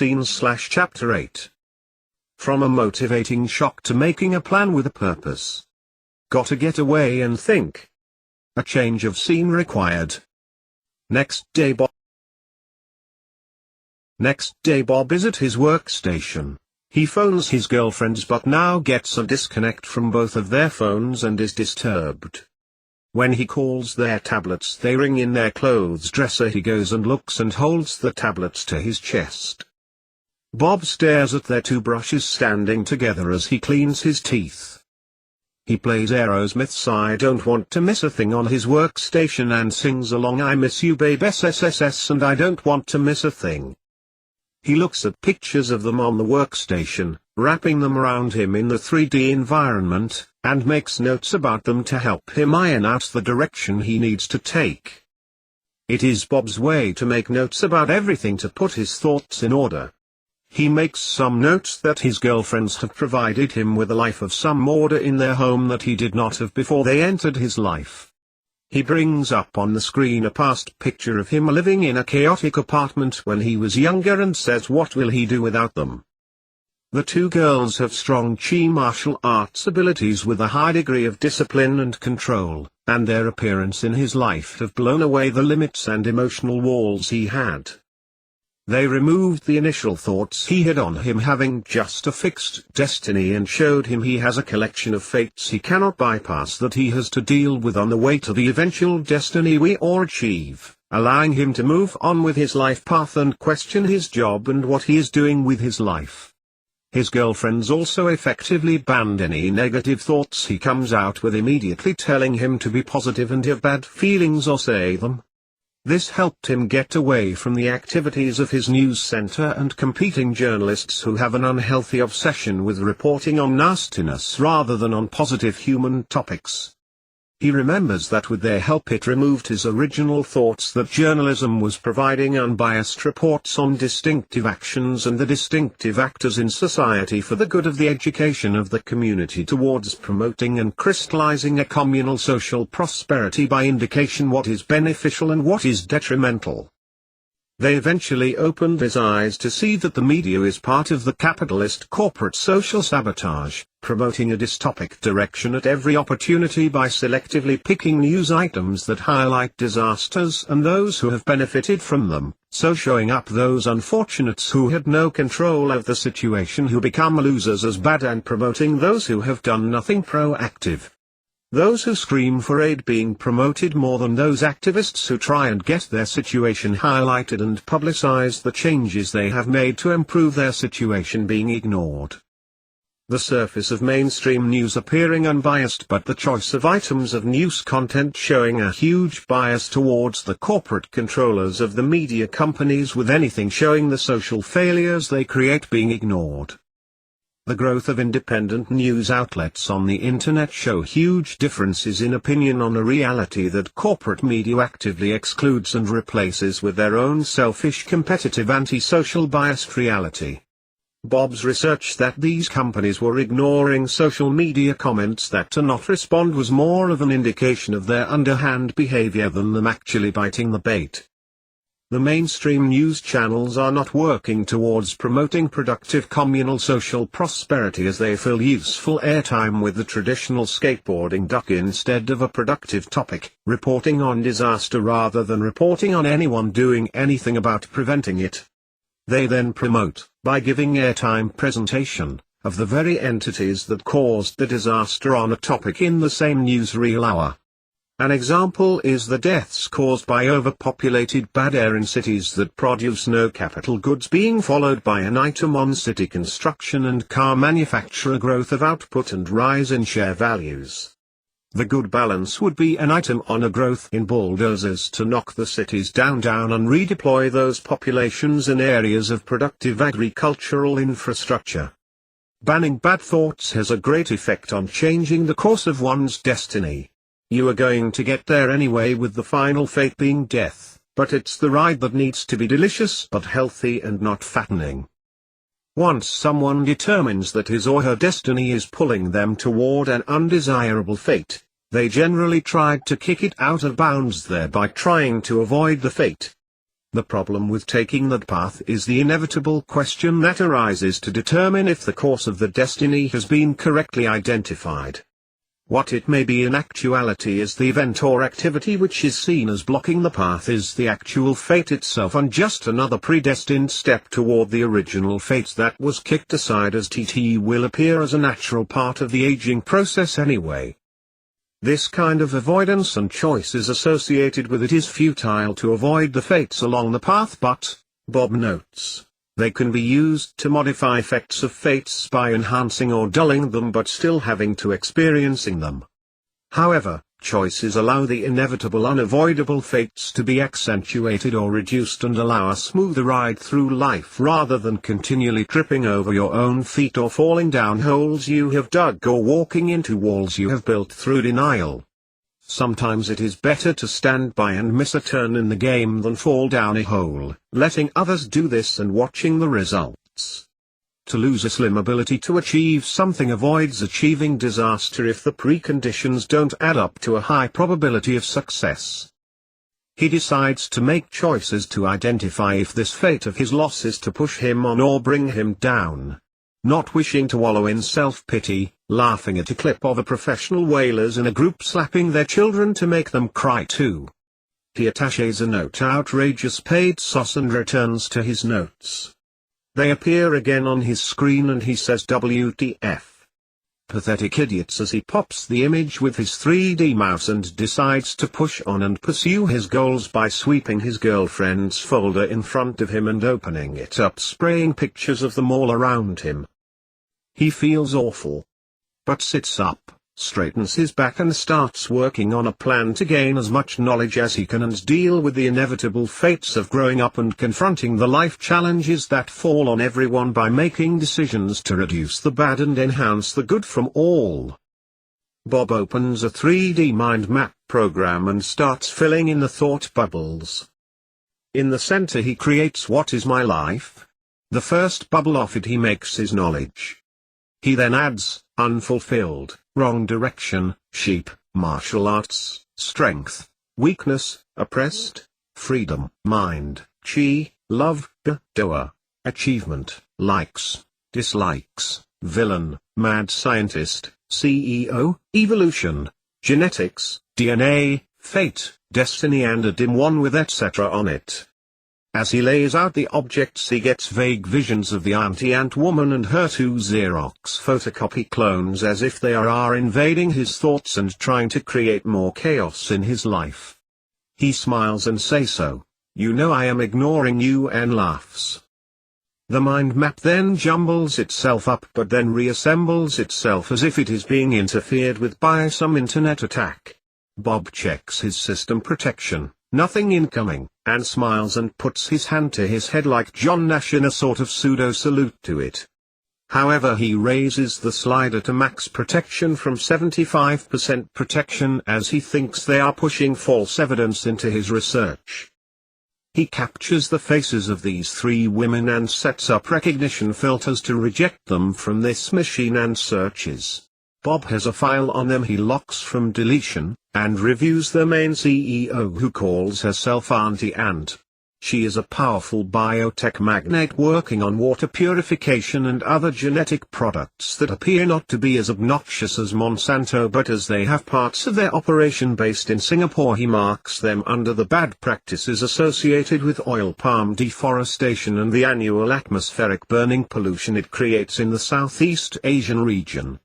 Scene/Chapter 8. From a motivating shock to making a plan with a purpose. Gotta get away and think. A change of scene required. Next day Bob is at his workstation. He phones his girlfriends but now gets a disconnect from both of their phones and is disturbed. When he calls their tablets they ring in their clothes dresser. He goes and looks and holds the tablets to his chest. Bob stares at their two brushes standing together as he cleans his teeth. He plays Aerosmith's I Don't Want to Miss a Thing on his workstation and sings along I Miss You Babe SSSS and I Don't Want to Miss a Thing. He looks at pictures of them on the workstation, wrapping them around him in the 3D environment, and makes notes about them to help him iron out the direction he needs to take. It is Bob's way to make notes about everything to put his thoughts in order. He makes some notes that his girlfriends have provided him with a life of some order in their home that he did not have before they entered his life. He brings up on the screen a past picture of him living in a chaotic apartment when he was younger and says what will he do without them. The two girls have strong Chi martial arts abilities with a high degree of discipline and control, and their appearance in his life have blown away the limits and emotional walls he had. They removed the initial thoughts he had on him having just a fixed destiny and showed him he has a collection of fates he cannot bypass that he has to deal with on the way to the eventual destiny we all achieve, allowing him to move on with his life path and question his job and what he is doing with his life. His girlfriends also effectively banned any negative thoughts he comes out with, immediately telling him to be positive and have bad feelings or say them. This helped him get away from the activities of his news center and competing journalists who have an unhealthy obsession with reporting on nastiness rather than on positive human topics. He remembers that with their help it removed his original thoughts that journalism was providing unbiased reports on distinctive actions and the distinctive actors in society for the good of the education of the community towards promoting and crystallizing a communal social prosperity by indication what is beneficial and what is detrimental. They eventually opened his eyes to see that the media is part of the capitalist corporate social sabotage, promoting a dystopic direction at every opportunity by selectively picking news items that highlight disasters and those who have benefited from them, so showing up those unfortunates who had no control of the situation who become losers as bad and promoting those who have done nothing proactive. Those who scream for aid being promoted more than those activists who try and get their situation highlighted and publicize the changes they have made to improve their situation being ignored. The surface of mainstream news appearing unbiased, but the choice of items of news content showing a huge bias towards the corporate controllers of the media companies, with anything showing the social failures they create being ignored. The growth of independent news outlets on the internet show huge differences in opinion on a reality that corporate media actively excludes and replaces with their own selfish, competitive, anti-social biased reality. Bob's research that these companies were ignoring social media comments that to not respond was more of an indication of their underhand behavior than them actually biting the bait. The mainstream news channels are not working towards promoting productive communal social prosperity as they fill useful airtime with the traditional skateboarding duck instead of a productive topic, reporting on disaster rather than reporting on anyone doing anything about preventing it. They then promote, by giving airtime presentation, of the very entities that caused the disaster on a topic in the same newsreel hour. An example is the deaths caused by overpopulated bad air in cities that produce no capital goods, being followed by an item on city construction and car manufacturer growth of output and rise in share values. The good balance would be an item on a growth in bulldozers to knock the cities down and redeploy those populations in areas of productive agricultural infrastructure. Banning bad thoughts has a great effect on changing the course of one's destiny. You are going to get there anyway, with the final fate being death, but it's the ride that needs to be delicious but healthy and not fattening. Once someone determines that his or her destiny is pulling them toward an undesirable fate, they generally try to kick it out of bounds, thereby trying to avoid the fate. The problem with taking that path is the inevitable question that arises to determine if the course of the destiny has been correctly identified. What it may be in actuality is the event or activity which is seen as blocking the path is the actual fate itself and just another predestined step toward the original fate that was kicked aside, as TT will appear as a natural part of the aging process anyway. This kind of avoidance and choices associated with it is futile to avoid the fates along the path, but, Bob notes, they can be used to modify effects of fates by enhancing or dulling them but still having to experiencing them. However, choices allow the inevitable unavoidable fates to be accentuated or reduced and allow a smoother ride through life rather than continually tripping over your own feet or falling down holes you have dug or walking into walls you have built through denial. Sometimes it is better to stand by and miss a turn in the game than fall down a hole, letting others do this and watching the results. To lose a slim ability to achieve something avoids achieving disaster if the preconditions don't add up to a high probability of success. He decides to make choices to identify if this fate of his loss is to push him on or bring him down. Not wishing to wallow in self-pity, laughing at a clip of a professional wailers in a group slapping their children to make them cry too. He attaches a note outrageous paid sauce and returns to his notes. They appear again on his screen and he says WTF. Pathetic idiots, as he pops the image with his 3D mouse and decides to push on and pursue his goals by sweeping his girlfriend's folder in front of him and opening it up, spraying pictures of them all around him. He feels awful. But sits up, straightens his back and starts working on a plan to gain as much knowledge as he can and deal with the inevitable fates of growing up and confronting the life challenges that fall on everyone by making decisions to reduce the bad and enhance the good from all. Bob opens a 3D mind map program and starts filling in the thought bubbles. In the center he creates "What is my life?" The first bubble off it he makes is knowledge. He then adds, unfulfilled, wrong direction, sheep, martial arts, strength, weakness, oppressed, freedom, mind, chi, love, doer, achievement, likes, dislikes, villain, mad scientist, CEO, evolution, genetics, DNA, fate, destiny and a dim one with etc. on it. As he lays out the objects he gets vague visions of the Auntie-Ant Woman and her two Xerox photocopy clones as if they are invading his thoughts and trying to create more chaos in his life. He smiles and says, "So, you know I am ignoring you," and laughs. The mind map then jumbles itself up but then reassembles itself as if it is being interfered with by some internet attack. Bob checks his system protection. Nothing incoming, and smiles and puts his hand to his head like John Nash in a sort of pseudo-salute to it. However, he raises the slider to max protection from 75% protection as he thinks they are pushing false evidence into his research. He captures the faces of these three women and sets up recognition filters to reject them from this machine and searches. Bob has a file on them he locks from deletion, and reviews their main CEO who calls herself Auntie Ant. She is a powerful biotech magnate working on water purification and other genetic products that appear not to be as obnoxious as Monsanto, but as they have parts of their operation based in Singapore he marks them under the bad practices associated with oil palm deforestation and the annual atmospheric burning pollution it creates in the Southeast Asian region.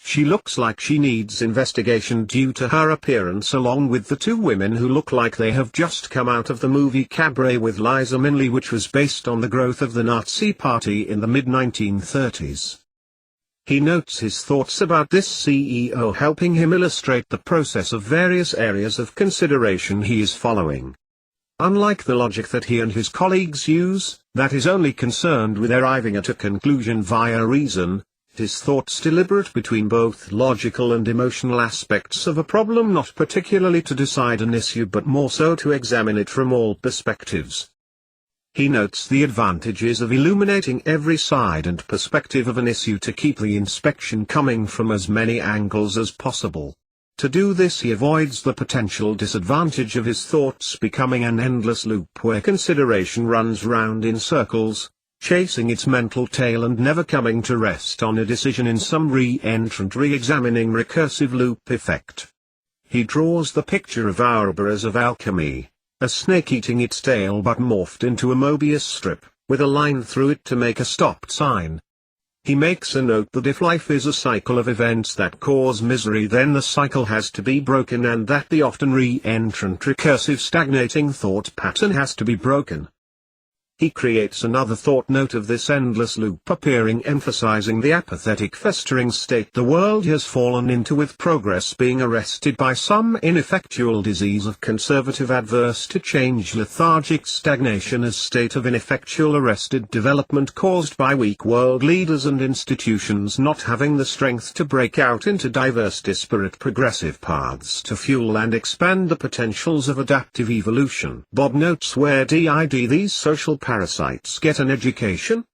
She looks like she needs investigation due to her appearance, along with the two women who look like they have just come out of the movie Cabaret with Liza Minnelli, which was based on the growth of the Nazi Party in the mid-1930s. He notes his thoughts about this CEO helping him illustrate the process of various areas of consideration he is following. Unlike the logic that he and his colleagues use, that is only concerned with arriving at a conclusion via reason, his thoughts deliberate between both logical and emotional aspects of a problem, not particularly to decide an issue but more so to examine it from all perspectives. He notes the advantages of illuminating every side and perspective of an issue to keep the inspection coming from as many angles as possible. To do this he avoids the potential disadvantage of his thoughts becoming an endless loop where consideration runs round in circles, chasing its mental tail and never coming to rest on a decision in some re-entrant re-examining recursive loop effect. He draws the picture of Ouroboros of alchemy, a snake eating its tail but morphed into a Mobius strip, with a line through it to make a stop sign. He makes a note that if life is a cycle of events that cause misery, then the cycle has to be broken, and that the often re-entrant recursive stagnating thought pattern has to be broken. He creates another thought note of this endless loop appearing, emphasizing the apathetic festering state the world has fallen into, with progress being arrested by some ineffectual disease of conservative adverse to change lethargic stagnation as state of ineffectual arrested development caused by weak world leaders and institutions not having the strength to break out into diverse disparate progressive paths to fuel and expand the potentials of adaptive evolution. Bob notes, where did these social parasites get an education?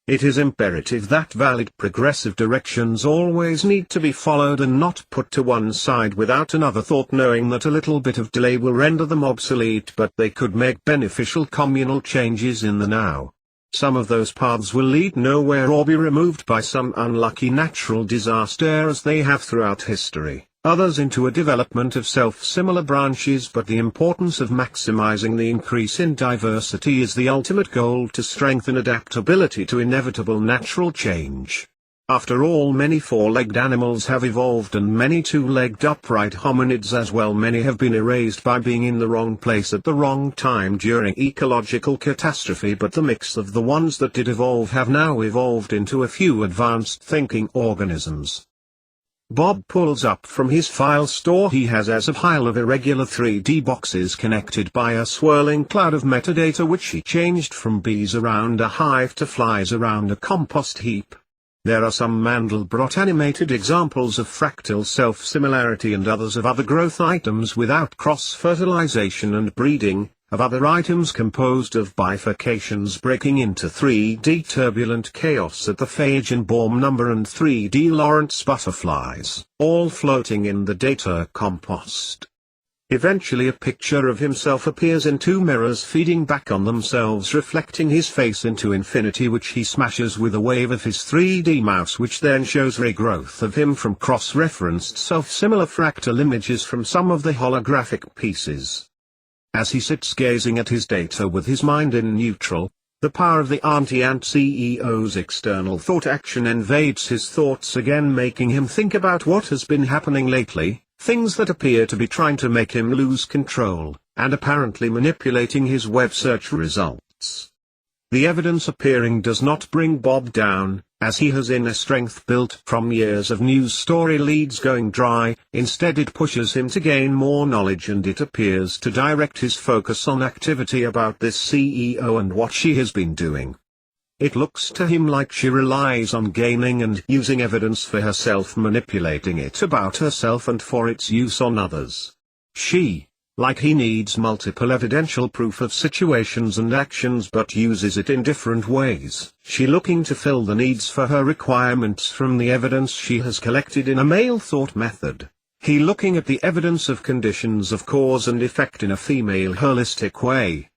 It is imperative that valid progressive directions always need to be followed and not put to one side without another thought, knowing that a little bit of delay will render them obsolete, but they could make beneficial communal changes in the now. Some of those paths will lead nowhere or be removed by some unlucky natural disaster, as they have throughout history, others into a development of self-similar branches, but the importance of maximizing the increase in diversity is the ultimate goal to strengthen adaptability to inevitable natural change. After all, many four-legged animals have evolved, and many two-legged upright hominids as well. Many have been erased by being in the wrong place at the wrong time during ecological catastrophe, but the mix of the ones that did evolve have now evolved into a few advanced thinking organisms. Bob pulls up from his file store he has as a pile of irregular 3D boxes connected by a swirling cloud of metadata, which he changed from bees around a hive to flies around a compost heap. There are some Mandelbrot animated examples of fractal self-similarity and others of other growth items without cross-fertilization and breeding, of other items composed of bifurcations breaking into 3D turbulent chaos at the Feigenbaum number and 3D Lawrence butterflies, all floating in the data compost. Eventually a picture of himself appears in two mirrors feeding back on themselves, reflecting his face into infinity, which he smashes with a wave of his 3D mouse, which then shows regrowth of him from cross-referenced self-similar fractal images from some of the holographic pieces. As he sits gazing at his data with his mind in neutral, the power of the anti-ant CEO's external thought action invades his thoughts again, making him think about what has been happening lately, things that appear to be trying to make him lose control, and apparently manipulating his web search results. The evidence appearing does not bring Bob down, as he has inner strength built from years of news story leads going dry. Instead it pushes him to gain more knowledge, and it appears to direct his focus on activity about this CEO and what she has been doing. It looks to him like she relies on gaining and using evidence for herself, manipulating it about herself and for its use on others. She, like he, needs multiple evidential proof of situations and actions, but uses it in different ways. She looking to fill the needs for her requirements from the evidence she has collected in a male thought method. He looking at the evidence of conditions of cause and effect in a female holistic way.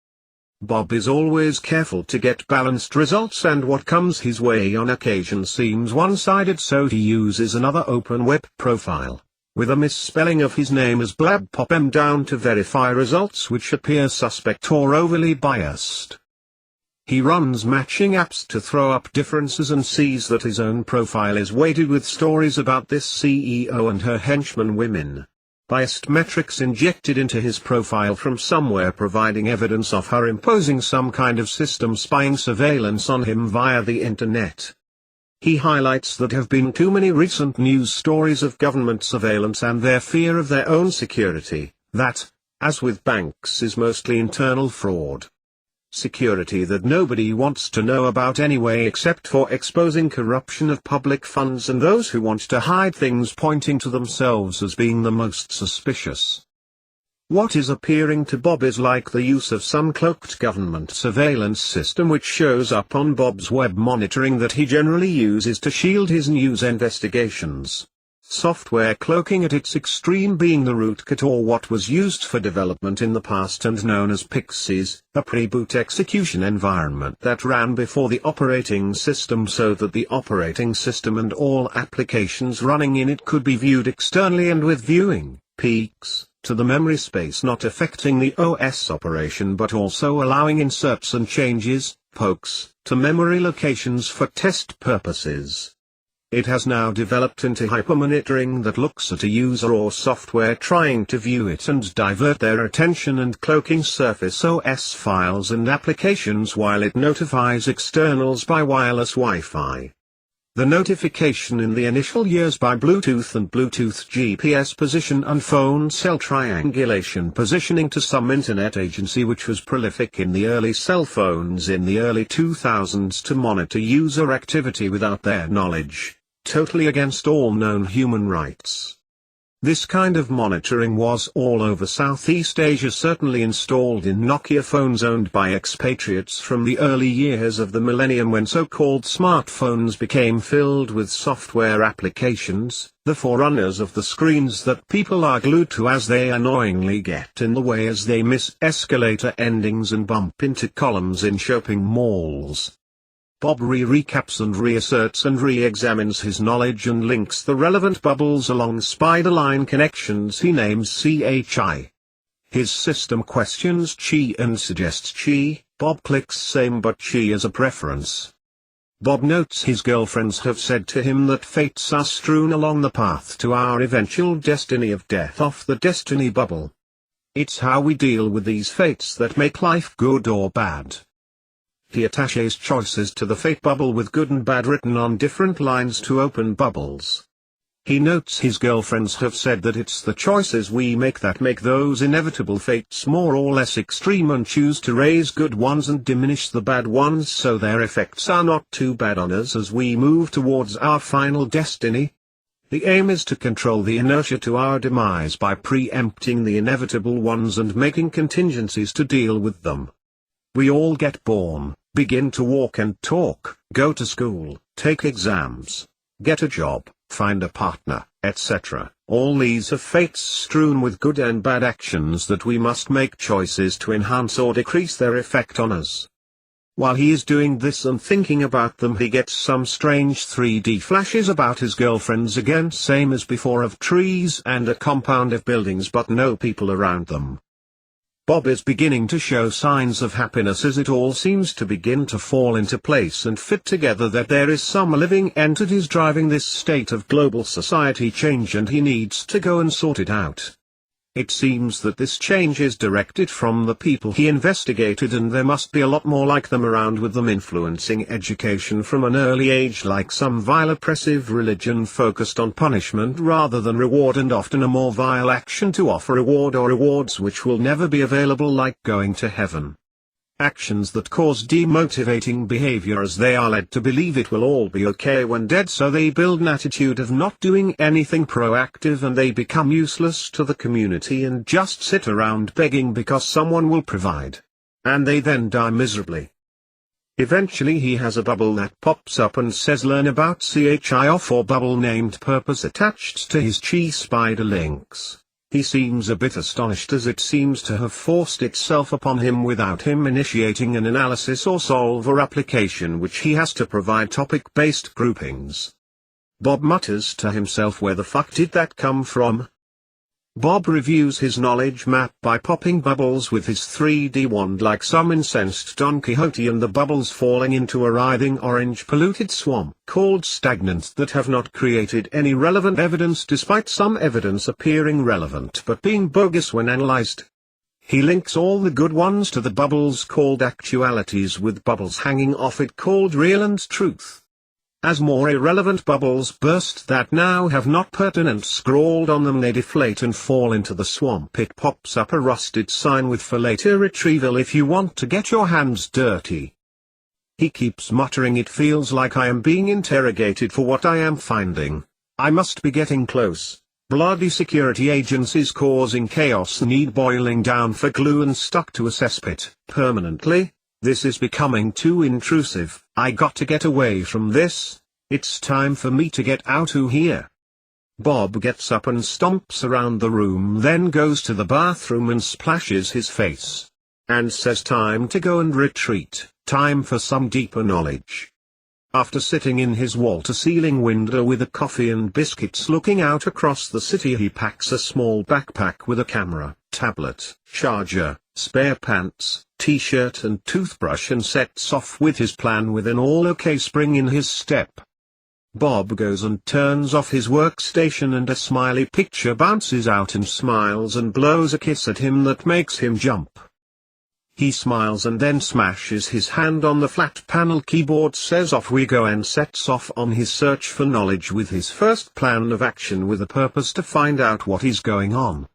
Bob is always careful to get balanced results, and what comes his way on occasion seems one-sided, so he uses another open web profile, with a misspelling of his name as BlabPopM down, to verify results which appear suspect or overly biased. He runs matching apps to throw up differences and sees that his own profile is weighted with stories about this CEO and her henchmen women. Biased metrics injected into his profile from somewhere, providing evidence of her imposing some kind of system spying surveillance on him via the internet. He highlights that have been too many recent news stories of government surveillance and their fear of their own security, that, as with banks, is mostly internal fraud. Security that nobody wants to know about anyway, except for exposing corruption of public funds and those who want to hide things, pointing to themselves as being the most suspicious. What is appearing to Bob is like the use of some cloaked government surveillance system which shows up on Bob's web monitoring that he generally uses to shield his news investigations. software cloaking at its extreme being the rootkit, or what was used for development in the past and known as Pixies, a pre-boot execution environment that ran before the operating system so that the operating system and all applications running in it could be viewed externally and with viewing peaks to the memory space, not affecting the OS operation but also allowing inserts and changes, pokes, to memory locations for test purposes. It has now developed into hypermonitoring that looks at a user or software trying to view it and divert their attention, and cloaking Surface OS files and applications while it notifies externals by wireless Wi-Fi. The notification in the initial years by Bluetooth and Bluetooth GPS position and phone cell triangulation positioning to some internet agency which was prolific in the early cell phones in the early 2000s to monitor user activity without their knowledge, totally against all known human rights. This kind of monitoring was all over Southeast Asia, certainly installed in Nokia phones owned by expatriates from the early years of the millennium when so-called smartphones became filled with software applications, the forerunners of the screens that people are glued to as they annoyingly get in the way as they miss escalator endings and bump into columns in shopping malls. Bob recaps and reasserts and re-examines his knowledge and links the relevant bubbles along spider line connections he names CHI. His system questions chi and suggests chi. Bob clicks same but chi as a preference. Bob notes his girlfriends have said to him that fates are strewn along the path to our eventual destiny of death off the destiny bubble. It's how we deal with these fates that make life good or bad. He attaches choices to the fate bubble with good and bad written on different lines to open bubbles. He notes his girlfriends have said that it's the choices we make that make those inevitable fates more or less extreme, and choose to raise good ones and diminish the bad ones so their effects are not too bad on us as we move towards our final destiny. The aim is to control the inertia to our demise by preempting the inevitable ones and making contingencies to deal with them. We all get born, begin to walk and talk, go to school, take exams, get a job, find a partner, etc. All these are fates strewn with good and bad actions that we must make choices to enhance or decrease their effect on us. While he is doing this and thinking about them, he gets some strange 3D flashes about his girlfriends again, same as before, of trees and a compound of buildings but no people around them. Bob is beginning to show signs of happiness as it all seems to begin to fall into place and fit together, that there is some living entities driving this state of global society change and he needs to go and sort it out. It seems that this change is directed from the people he investigated, and there must be a lot more like them around, with them influencing education from an early age, like some vile oppressive religion focused on punishment rather than reward, and often a more vile action to offer reward or rewards which will never be available, like going to heaven. Actions that cause demotivating behavior as they are led to believe it will all be okay when dead, so they build an attitude of not doing anything proactive and they become useless to the community and just sit around begging because someone will provide. And they then die miserably. Eventually he has a bubble that pops up and says learn about CHI off, or bubble named purpose, attached to his chi spider links. He seems a bit astonished as it seems to have forced itself upon him without him initiating an analysis or solver application, which he has to provide topic-based groupings. Bob mutters to himself, where the fuck did that come from? Bob reviews his knowledge map by popping bubbles with his 3D wand like some incensed Don Quixote, and the bubbles falling into a writhing orange polluted swamp called stagnant that have not created any relevant evidence, despite some evidence appearing relevant but being bogus when analyzed. He links all the good ones to the bubbles called actualities, with bubbles hanging off it called real and truth. As more irrelevant bubbles burst that now have not pertinent scrawled on them, they deflate and fall into the swamp. It pops up a rusted sign with for later retrieval if you want to get your hands dirty. He keeps muttering, it feels like I am being interrogated for what I am finding. I must be getting close. Bloody security agencies causing chaos need boiling down for glue and stuck to a cesspit permanently. This is becoming too intrusive. I got to get away from this. It's time for me to get out of here. Bob gets up and stomps around the room, then goes to the bathroom and splashes his face. And says time to go and retreat, time for some deeper knowledge. After sitting in his wall-to-ceiling window with a coffee and biscuits looking out across the city, he packs a small backpack with a camera, tablet, charger, spare pants, t-shirt and toothbrush and sets off with his plan with an all-okay spring in his step. Bob goes and turns off his workstation and a smiley picture bounces out and smiles and blows a kiss at him that makes him jump. He smiles and then smashes his hand on the flat panel keyboard, says off we go, and sets off on his search for knowledge with his first plan of action with a purpose to find out what is going on.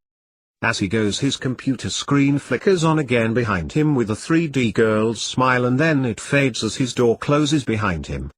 As he goes, his computer screen flickers on again behind him with a 3D girl's smile, and then it fades as his door closes behind him.